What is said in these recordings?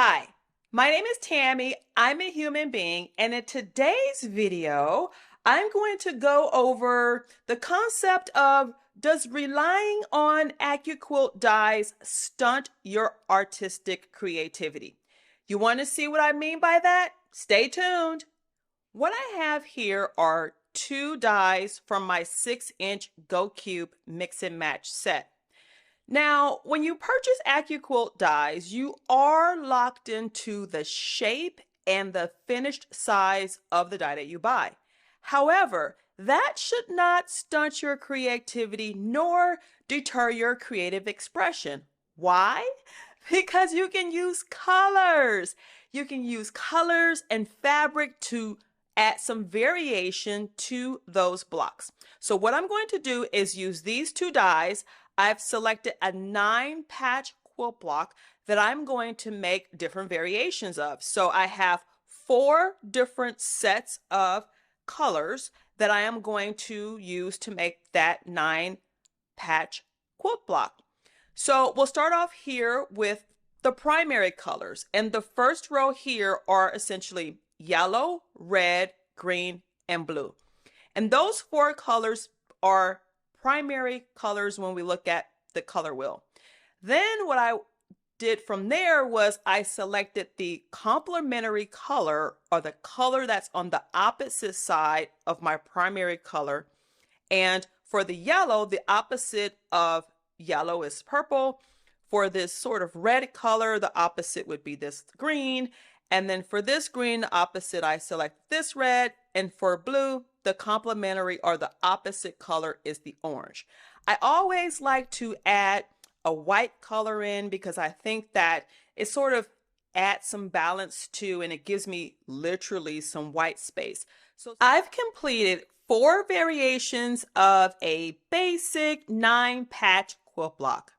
Hi, my name is Tammy. I'm a human being, and in today's video, I'm going to go over the concept of does relying on AccuQuilt dies stunt your artistic creativity? You want to see what I mean by that? Stay tuned. What I have here are two dies from my 6-inch Go Cube mix and match set. Now, when you purchase AccuQuilt dies, you are locked into the shape and the finished size of the die that you buy. However, that should not stunt your creativity nor deter your creative expression. Why? Because you can use colors. You can use colors and fabric to add some variation to those blocks. So what I'm going to do is use these two dies. I've selected a 9-patch quilt block that I'm going to make different variations of. So I have 4 different sets of colors that I am going to use to make that 9-patch quilt block. So we'll start off here with the primary colors. And the first row here are essentially yellow, red, green, and blue. And those 4 colors are primary colors when we look at the color wheel. Then what I did from there was I selected the complementary color, or the color that's on the opposite side of my primary color. And for the yellow, the opposite of yellow is purple. For this sort of red color, the opposite would be this green. And then for this green, the opposite, I select this red. And for blue, the complementary or the opposite color is the orange. I always like to add a white color in because I think that it sort of adds some balance too, and it gives me literally some white space. So I've completed 4 variations of a basic 9-patch quilt block.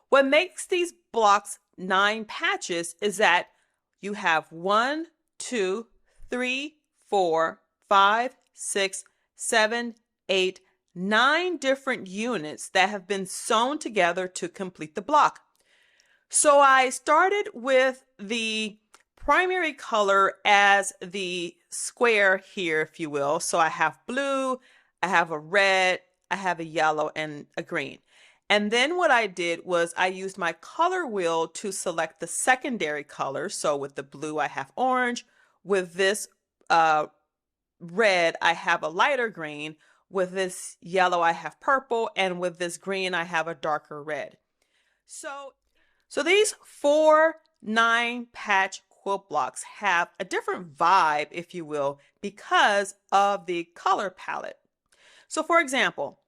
What makes these blocks 9 patches is that you have 1, 2, 3, 4, 5, 6, 7, 8, 9 different units that have been sewn together to complete the block. So I started with the primary color as the square here, if you will. So I have blue, I have a red, I have a yellow, and a green. And then what I did was I used my color wheel to select the secondary color. So with the blue, I have orange. With this red, I have a lighter green. With this yellow, I have purple. And with this green, I have a darker red. So these 4 9-patch quilt blocks have a different vibe, if you will, because of the color palette. So for example,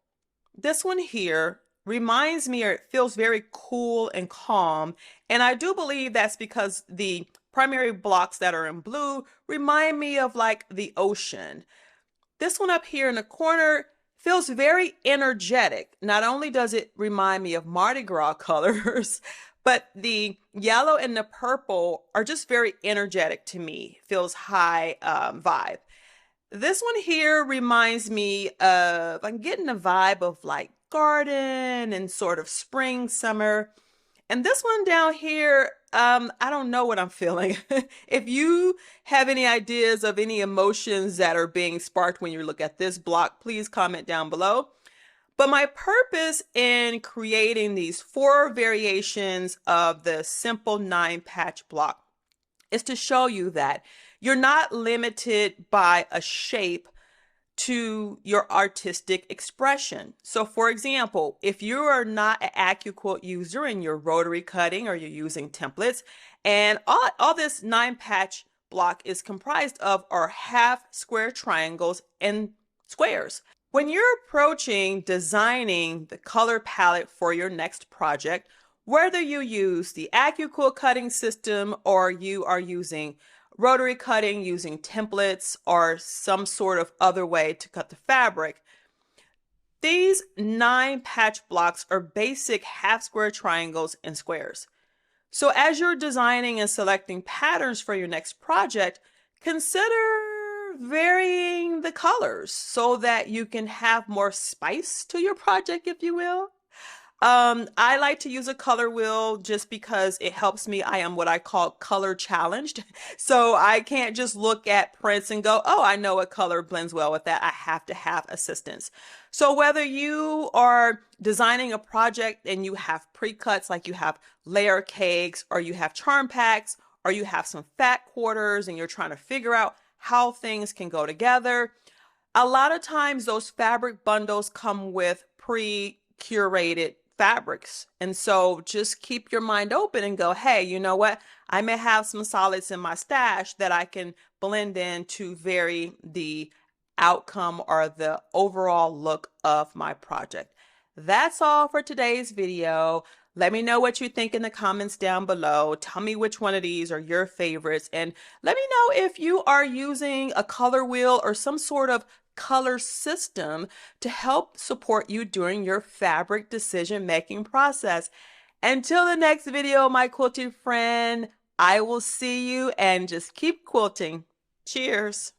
this one here reminds me, or it feels very cool and calm. And I do believe that's because the primary blocks that are in blue remind me of like the ocean. This one up here in the corner feels very energetic. Not only does it remind me of Mardi Gras colors, but the yellow and the purple are just very energetic to me. Feels high vibe. This one here reminds me of, I'm getting a vibe of like garden and sort of spring, summer. And this one down here, I don't know what I'm feeling. If you have any ideas of any emotions that are being sparked when you look at this block, please comment down below. But my purpose in creating these 4 variations of the simple 9-patch block is to show you that you're not limited by a shape to your artistic expression. So for example, if you are not an AccuQuilt user and you're rotary cutting or you're using templates, and all this 9-patch block is comprised of are half square triangles and squares. When you're approaching designing the color palette for your next project, whether you use the AccuQuilt cutting system or you are using rotary cutting, using templates, or some sort of other way to cut the fabric, these 9-patch blocks are basic half square triangles and squares. So as you're designing and selecting patterns for your next project, consider varying the colors so that you can have more spice to your project, if you will. I like to use a color wheel just because it helps me. I am what I call color challenged. So I can't just look at prints and go, oh, I know what color blends well with that. I have to have assistance. So whether you are designing a project and you have pre-cuts, like you have layer cakes, or you have charm packs, or you have some fat quarters and you're trying to figure out how things can go together, a lot of times those fabric bundles come with pre-curated fabrics. And so just keep your mind open and go, hey, you know what? I may have some solids in my stash that I can blend in to vary the outcome or the overall look of my project. That's all for today's video. Let me know what you think in the comments down below. Tell me which one of these are your favorites, and let me know if you are using a color wheel or some sort of color system to help support you during your fabric decision-making process. Until the next video, my quilting friend, I will see you, and just keep quilting. Cheers.